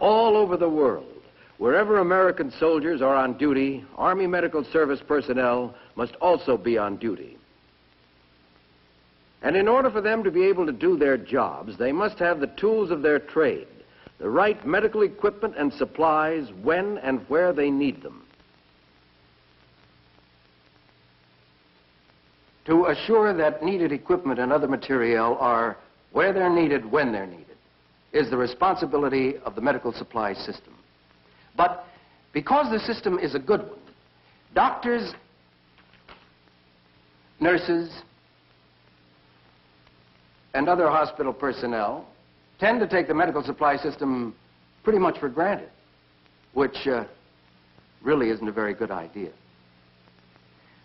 All over the world, wherever American soldiers are on duty, Army Medical Service personnel must also be on duty. And in order for them to be able to do their jobs, they must have the tools of their trade, the right medical equipment and supplies when and where they need them. To assure that needed equipment and other material are where they're needed, when they're needed, is the responsibility of the medical supply system. But because the system is a good one, doctors, nurses, and other hospital personnel tend to take the medical supply system pretty much for granted, which really isn't a very good idea.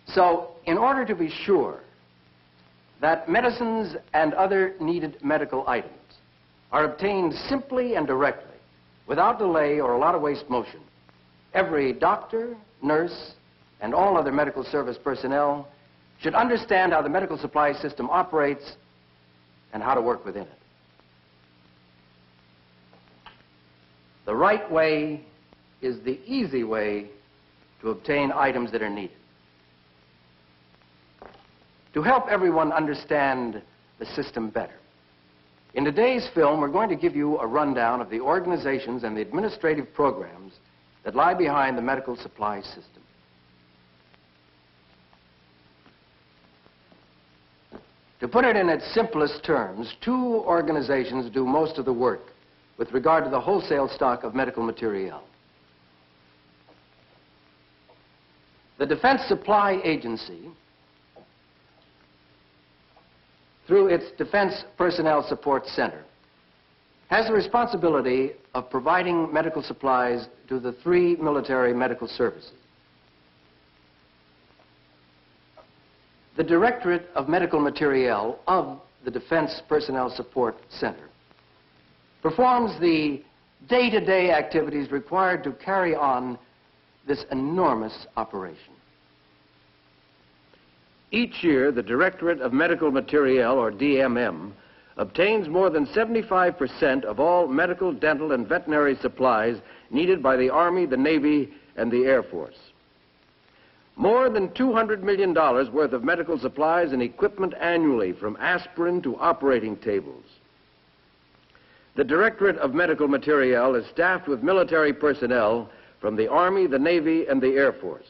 So, in order to be sure that medicines and other needed medical items are obtained simply and directly, without delay or a lot of waste motion, every doctor, nurse, and all other medical service personnel should understand how the medical supply system operates and how to work within it. The right way is the easy way to obtain items that are needed. To help everyone understand the system better, in today's film, we're going to give you a rundown of the organizations and the administrative programs that lie behind the medical supply system. To put it in its simplest terms, two organizations do most of the work with regard to the wholesale stock of medical materiel. The Defense Supply Agency, through its Defense Personnel Support Center, has the responsibility of providing medical supplies to the three military medical services. The Directorate of Medical Materiel of the Defense Personnel Support Center performs the day-to-day activities required to carry on this enormous operation. Each year, the Directorate of Medical Materiel, or DMM, obtains more than 75% of all medical, dental, and veterinary supplies needed by the Army, the Navy, and the Air Force. More than $200 million worth of medical supplies and equipment annually, from aspirin to operating tables. The Directorate of Medical Materiel is staffed with military personnel from the Army, the Navy, and the Air Force,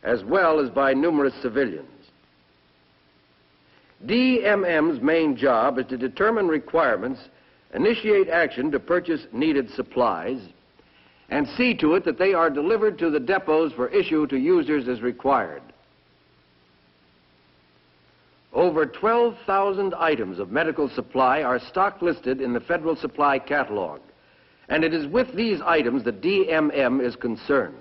as well as by numerous civilians. DMM's main job is to determine requirements, initiate action to purchase needed supplies, and see to it that they are delivered to the depots for issue to users as required. Over 12,000 items of medical supply are stock listed in the Federal Supply Catalog, and it is with these items that DMM is concerned.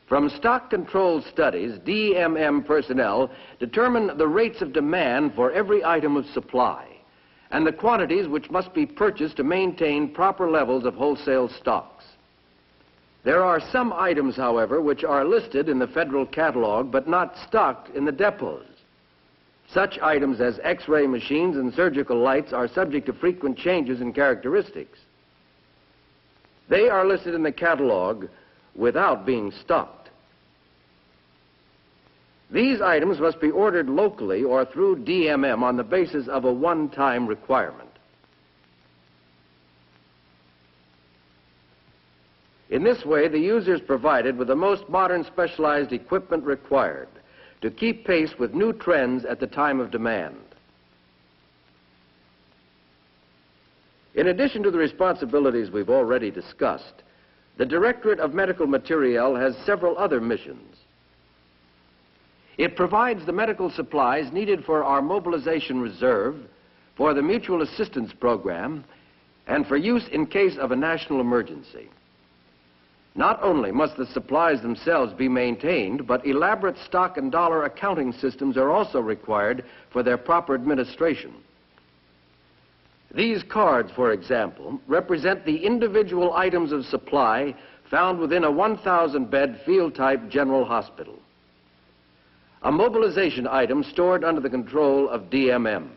From stock control studies, DMM personnel determine the rates of demand for every item of supply and the quantities which must be purchased to maintain proper levels of wholesale stocks. There are some items, however, which are listed in the federal catalog but not stocked in the depots. Such items as X-ray machines and surgical lights are subject to frequent changes in characteristics. They are listed in the catalog without being stocked. These items must be ordered locally or through DMM on the basis of a one-time requirement. In this way, the user is provided with the most modern specialized equipment required to keep pace with new trends at the time of demand. In addition to the responsibilities we've already discussed, the Directorate of Medical Materiel has several other missions. It provides the medical supplies needed for our mobilization reserve, for the mutual assistance program, and for use in case of a national emergency. Not only must the supplies themselves be maintained, but elaborate stock and dollar accounting systems are also required for their proper administration. These cards, for example, represent the individual items of supply found within a 1,000-bed field-type general hospital. A mobilization item stored under the control of DMM.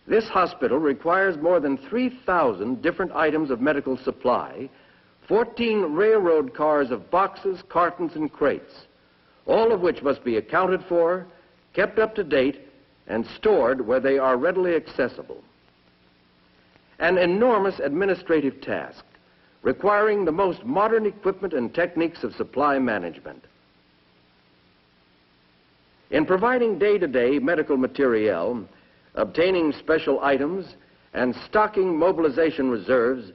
This hospital requires more than 3,000 different items of medical supply, 14 railroad cars of boxes, cartons, and crates, all of which must be accounted for, kept up to date, and stored where they are readily accessible. An enormous administrative task, requiring the most modern equipment and techniques of supply management. In providing day-to-day medical materiel, obtaining special items, and stocking mobilization reserves,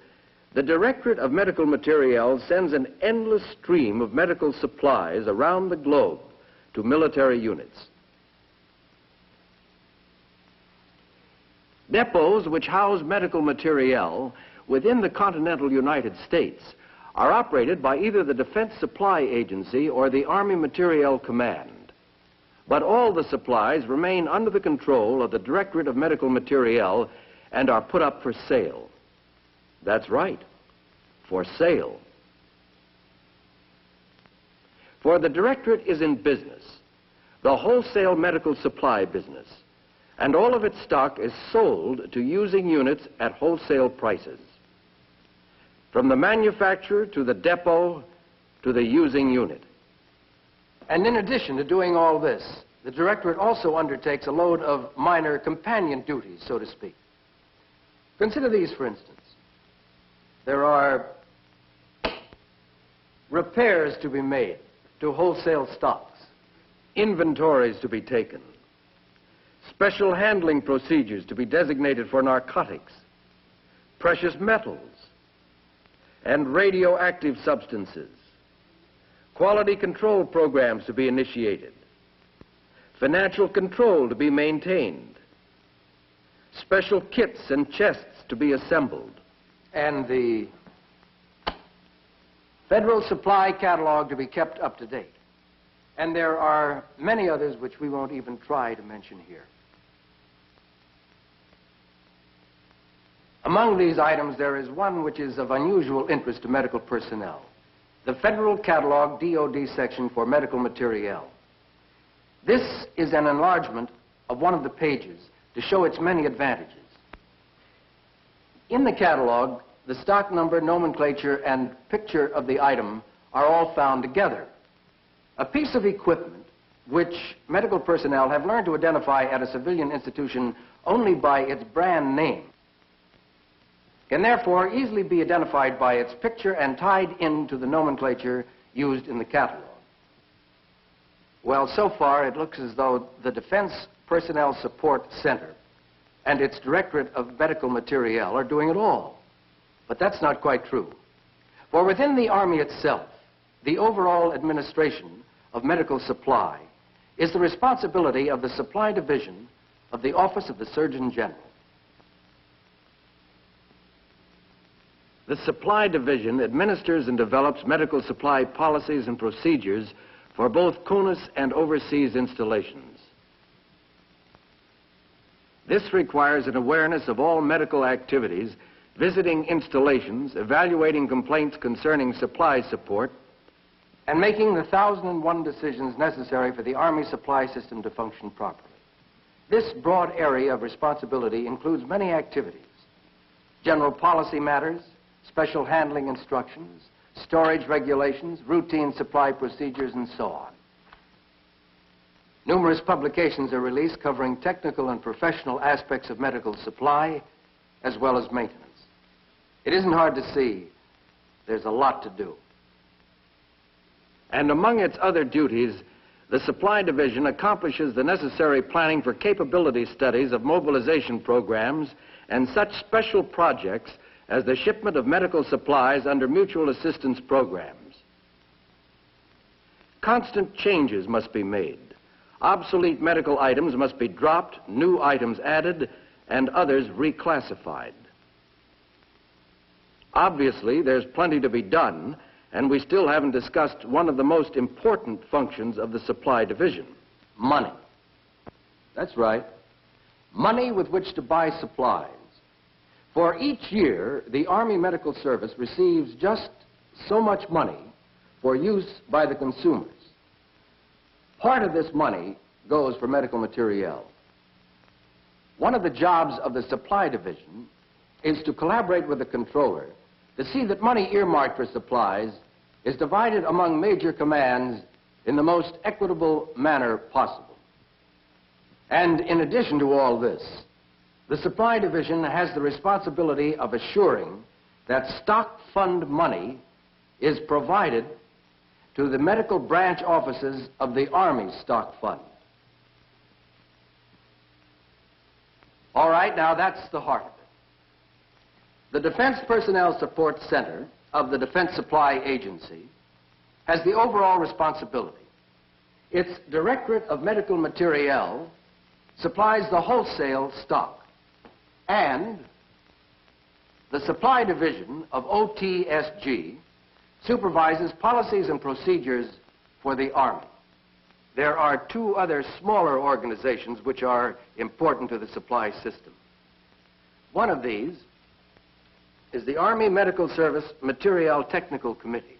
the Directorate of Medical Materiel sends an endless stream of medical supplies around the globe to military units. Depots which house medical materiel within the continental United States are operated by either the Defense Supply Agency or the Army Materiel Command. But all the supplies remain under the control of the Directorate of Medical Materiel and are put up for sale. That's right, for sale. For the Directorate is in business, the wholesale medical supply business, and all of its stock is sold to using units at wholesale prices. From the manufacturer to the depot to the using unit. And in addition to doing all this, the Directorate also undertakes a load of minor companion duties, so to speak. Consider these, for instance. There are repairs to be made to wholesale stocks, inventories to be taken, special handling procedures to be designated for narcotics, precious metals, and radioactive substances, quality control programs to be initiated, financial control to be maintained, special kits and chests to be assembled, and the Federal Supply Catalog to be kept up to date. And there are many others which we won't even try to mention here. Among these items, there is one which is of unusual interest to medical personnel. The Federal Catalog DOD section for medical materiel. This is an enlargement of one of the pages to show its many advantages. In the catalog, the stock number, nomenclature, and picture of the item are all found together. A piece of equipment which medical personnel have learned to identify at a civilian institution only by its brand name can therefore easily be identified by its picture and tied into the nomenclature used in the catalog. Well, so far it looks as though the Defense Personnel Support Center and its Directorate of Medical Materiel are doing it all. But that's not quite true. For within the Army itself, the overall administration of medical supply is the responsibility of the Supply Division of the Office of the Surgeon General. The Supply Division administers and develops medical supply policies and procedures for both CONUS and overseas installations. This requires an awareness of all medical activities, visiting installations, evaluating complaints concerning supply support, and making the 1,001 decisions necessary for the Army supply system to function properly. This broad area of responsibility includes many activities: general policy matters, special handling instructions, storage regulations, routine supply procedures, and so on. Numerous publications are released covering technical and professional aspects of medical supply, as well as maintenance. It isn't hard to see there's a lot to do. And among its other duties, the Supply Division accomplishes the necessary planning for capability studies of mobilization programs and such special projects as the shipment of medical supplies under mutual assistance programs. Constant changes must be made. Obsolete medical items must be dropped, new items added, and others reclassified. Obviously, there's plenty to be done, and we still haven't discussed one of the most important functions of the Supply Division: money. That's right. Money with which to buy supplies. For each year, the Army Medical Service receives just so much money for use by the consumers. Part of this money goes for medical materiel. One of the jobs of the Supply Division is to collaborate with the controller to see that money earmarked for supplies is divided among major commands in the most equitable manner possible. And in addition to all this, the Supply Division has the responsibility of assuring that stock fund money is provided to the medical branch offices of the Army Stock Fund. All right, now that's the heart of it. The Defense Personnel Support Center of the Defense Supply Agency has the overall responsibility. Its Directorate of Medical Materiel supplies the wholesale stock, and the Supply Division of OTSG supervises policies and procedures for the Army. There are two other smaller organizations which are important to the supply system. One of these is the Army Medical Service Materiel Technical Committee.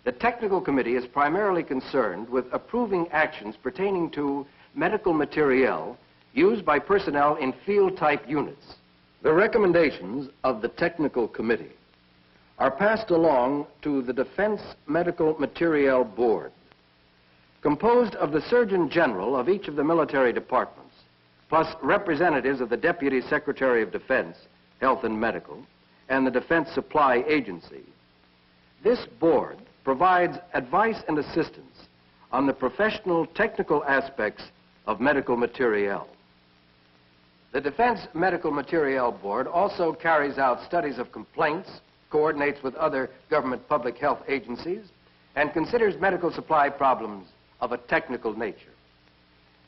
The Technical Committee is primarily concerned with approving actions pertaining to medical materiel used by personnel in field-type units. The recommendations of the Technical Committee are passed along to the Defense Medical Materiel Board, composed of the Surgeon General of each of the military departments, plus representatives of the Deputy Secretary of Defense, Health and Medical, and the Defense Supply Agency. This board provides advice and assistance on the professional technical aspects of medical materiel. The Defense Medical Materiel Board also carries out studies of complaints, coordinates with other government public health agencies, and considers medical supply problems of a technical nature.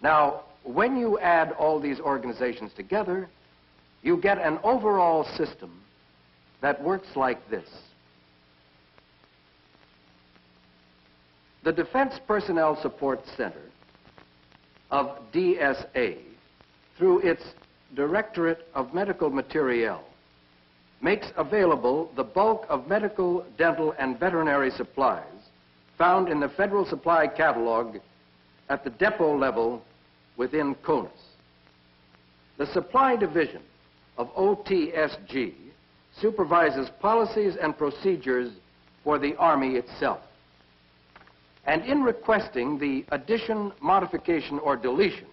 Now, when you add all these organizations together, you get an overall system that works like this. The Defense Personnel Support Center of DSA, through its Directorate of Medical Materiel, makes available the bulk of medical, dental, and veterinary supplies found in the Federal Supply Catalog at the depot level within CONUS. The Supply Division of OTSG supervises policies and procedures for the Army itself. And in requesting the addition, modification, or deletion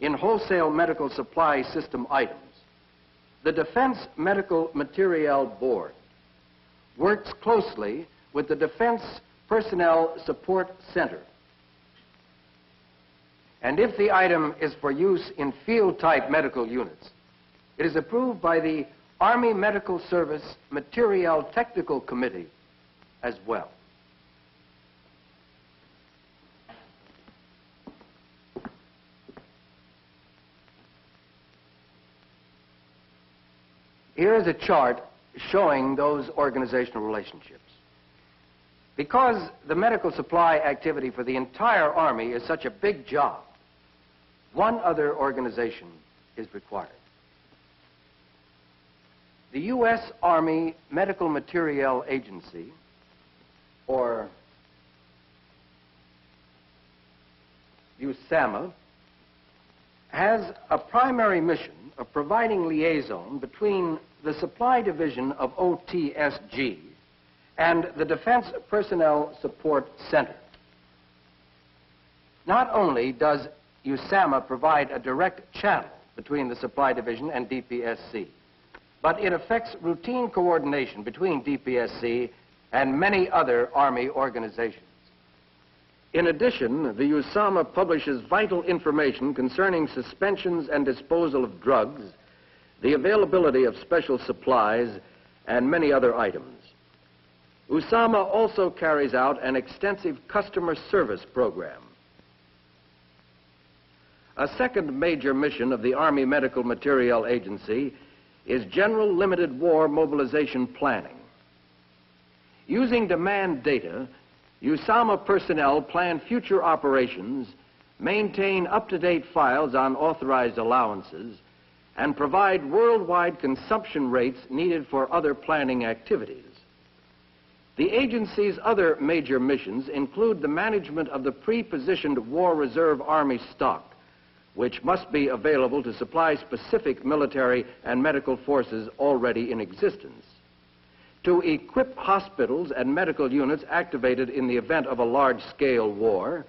in wholesale medical supply system items, the Defense Medical Materiel Board works closely with the Defense Personnel Support Center. And if the item is for use in field-type medical units, it is approved by the Army Medical Service Materiel Technical Committee as well. Here is a chart showing those organizational relationships. Because the medical supply activity for the entire Army is such a big job, one other organization is required. The U.S. Army Medical Materiel Agency, or USAMA, has a primary mission of providing liaison between the Supply Division of OTSG and the Defense Personnel Support Center. Not only does USAMA provide a direct channel between the Supply Division and DPSC, but it affects routine coordination between DPSC and many other Army organizations. In addition, the USAMA publishes vital information concerning suspensions and disposal of drugs, the availability of special supplies, and many other items. USAMA also carries out an extensive customer service program. A second major mission of the Army Medical Materiel Agency is General Limited War Mobilization Planning. Using demand data, USAMA personnel plan future operations, maintain up-to-date files on authorized allowances, and provide worldwide consumption rates needed for other planning activities. The agency's other major missions include the management of the pre-positioned War Reserve Army stock, which must be available to supply specific military and medical forces already in existence, to equip hospitals and medical units activated in the event of a large-scale war,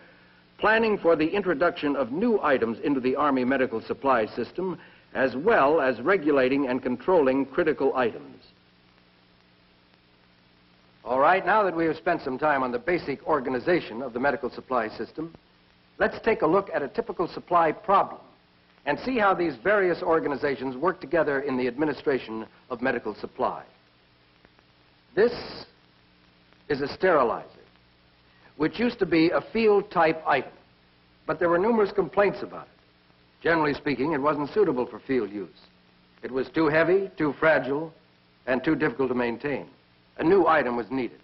planning for the introduction of new items into the Army medical supply system, as well as regulating and controlling critical items. All right, now that we have spent some time on the basic organization of the medical supply system, let's take a look at a typical supply problem and see how these various organizations work together in the administration of medical supply. This is a sterilizer, which used to be a field-type item, but there were numerous complaints about it. Generally speaking, it wasn't suitable for field use. It was too heavy, too fragile, and too difficult to maintain. A new item was needed.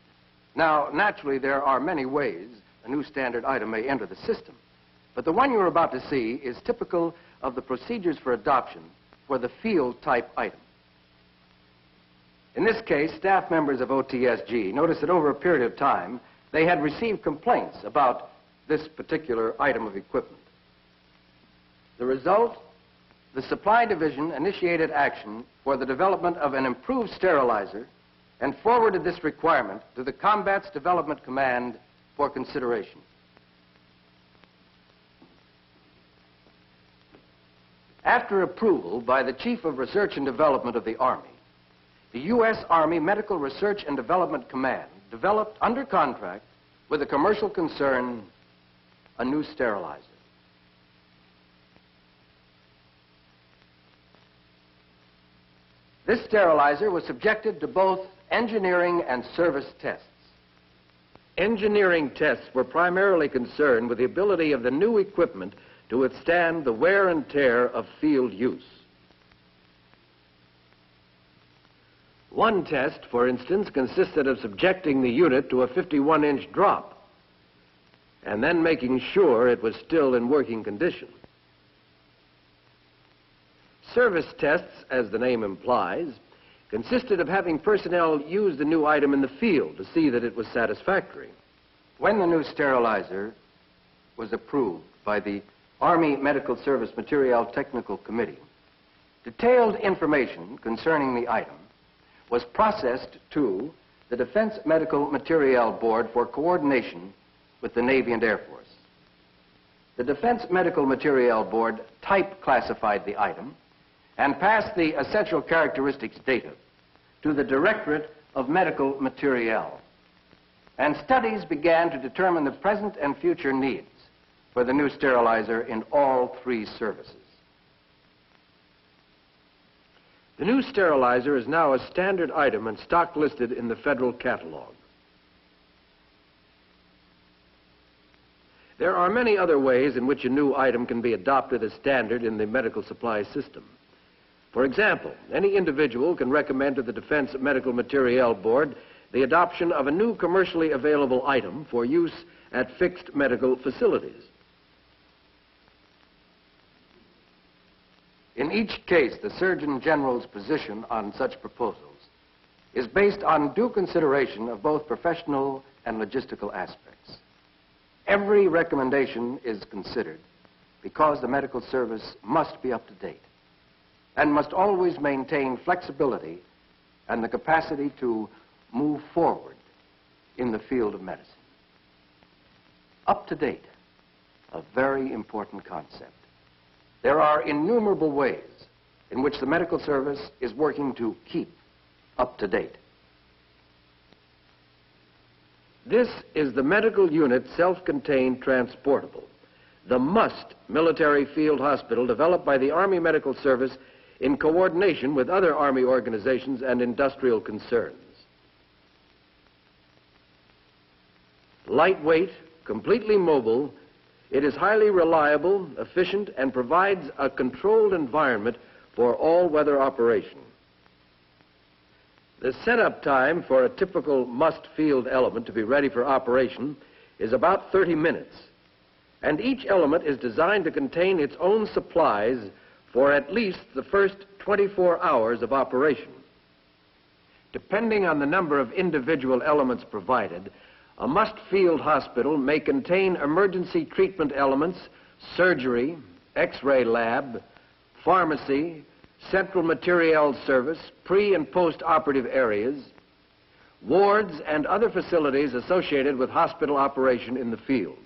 Now, naturally, there are many ways a new standard item may enter the system, but the one you're about to see is typical of the procedures for adoption for the field-type item. In this case, staff members of OTSG noticed that over a period of time, they had received complaints about this particular item of equipment. The result, the supply division initiated action for the development of an improved sterilizer and forwarded this requirement to the Combats Development Command for consideration. After approval by the Chief of Research and Development of the Army, the U.S. Army Medical Research and Development Command developed under contract with a commercial concern a new sterilizer. This sterilizer was subjected to both engineering and service tests. Engineering tests were primarily concerned with the ability of the new equipment to withstand the wear and tear of field use. One test, for instance, consisted of subjecting the unit to a 51-inch drop and then making sure it was still in working condition. Service tests, as the name implies, consisted of having personnel use the new item in the field to see that it was satisfactory. When the new sterilizer was approved by the Army Medical Service Materiel Technical Committee, detailed information concerning the item was processed to the Defense Medical Materiel Board for coordination with the Navy and Air Force. The Defense Medical Materiel Board type classified the item and passed the essential characteristics data to the Directorate of Medical Materiel. And studies began to determine the present and future needs for the new sterilizer in all three services. The new sterilizer is now a standard item and stock listed in the Federal Catalog. There are many other ways in which a new item can be adopted as standard in the medical supply system. For example, any individual can recommend to the Defense Medical Materiel Board the adoption of a new commercially available item for use at fixed medical facilities. In each case, the Surgeon General's position on such proposals is based on due consideration of both professional and logistical aspects. Every recommendation is considered because the medical service must be up to date and must always maintain flexibility and the capacity to move forward in the field of medicine. Up to date, a very important concept. There are innumerable ways in which the medical service is working to keep up to date. This is the medical unit self-contained transportable, the MUST military field hospital developed by the Army Medical Service in coordination with other Army organizations and industrial concerns. Lightweight, completely mobile, it is highly reliable, efficient, and provides a controlled environment for all weather operation. The setup time for a typical MUST field element to be ready for operation is about 30 minutes, and each element is designed to contain its own supplies for at least the first 24 hours of operation. Depending on the number of individual elements provided, a MUST field hospital may contain emergency treatment elements, surgery, X-ray lab, pharmacy, central materiel service, pre- and post-operative areas, wards, and other facilities associated with hospital operation in the field.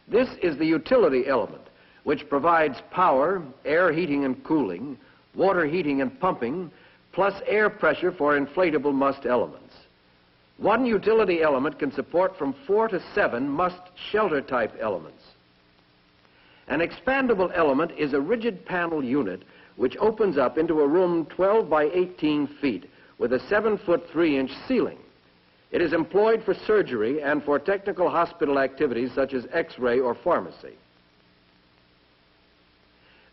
This is the utility element, which provides power, air heating and cooling, water heating and pumping, plus air pressure for inflatable must elements. One utility element can support from 4 to 7 must shelter type elements. An expandable element is a rigid panel unit which opens up into a room 12 by 18 feet with a 7-foot 3-inch ceiling. It is employed for surgery and for technical hospital activities such as X-ray or pharmacy.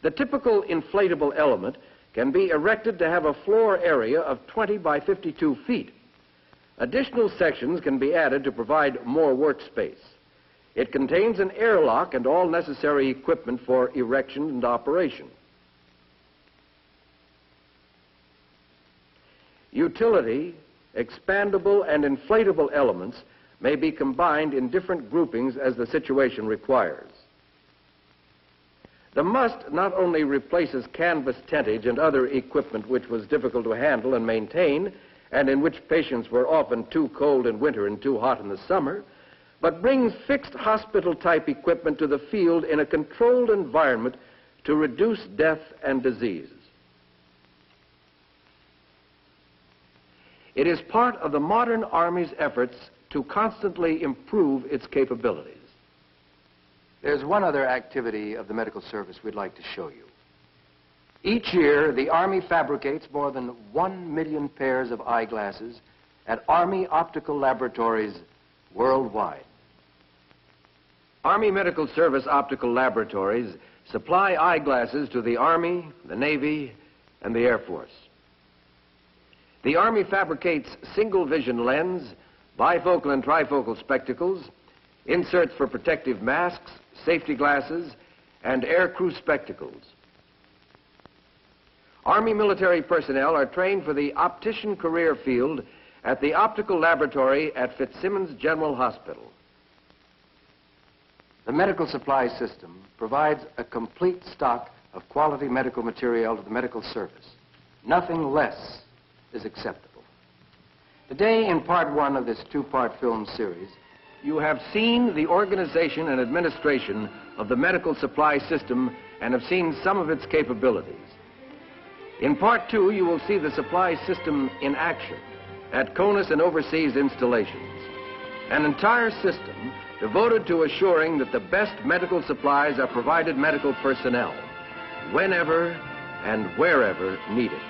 The typical inflatable element can be erected to have a floor area of 20 by 52 feet. Additional sections can be added to provide more workspace. It contains an airlock and all necessary equipment for erection and operation. Utility, expandable, and inflatable elements may be combined in different groupings as the situation requires. The must not only replaces canvas tentage and other equipment which was difficult to handle and maintain, and in which patients were often too cold in winter and too hot in the summer, but brings fixed hospital-type equipment to the field in a controlled environment to reduce death and disease. It is part of the modern Army's efforts to constantly improve its capabilities. There's one other activity of the medical service we'd like to show you. Each year, the Army fabricates more than 1 million pairs of eyeglasses at Army optical laboratories worldwide. Army Medical Service optical laboratories supply eyeglasses to the Army, the Navy, and the Air Force. The Army fabricates single vision lens, bifocal and trifocal spectacles, inserts for protective masks, safety glasses, and air crew spectacles. Army military personnel are trained for the optician career field at the optical laboratory at Fitzsimmons General Hospital. The medical supply system provides a complete stock of quality medical material to the medical service. Nothing less is acceptable. Today, in part 1 of this 2-part film series, you have seen the organization and administration of the medical supply system and have seen some of its capabilities. In part 2, you will see the supply system in action at CONUS and overseas installations. An entire system devoted to assuring that the best medical supplies are provided medical personnel whenever and wherever needed.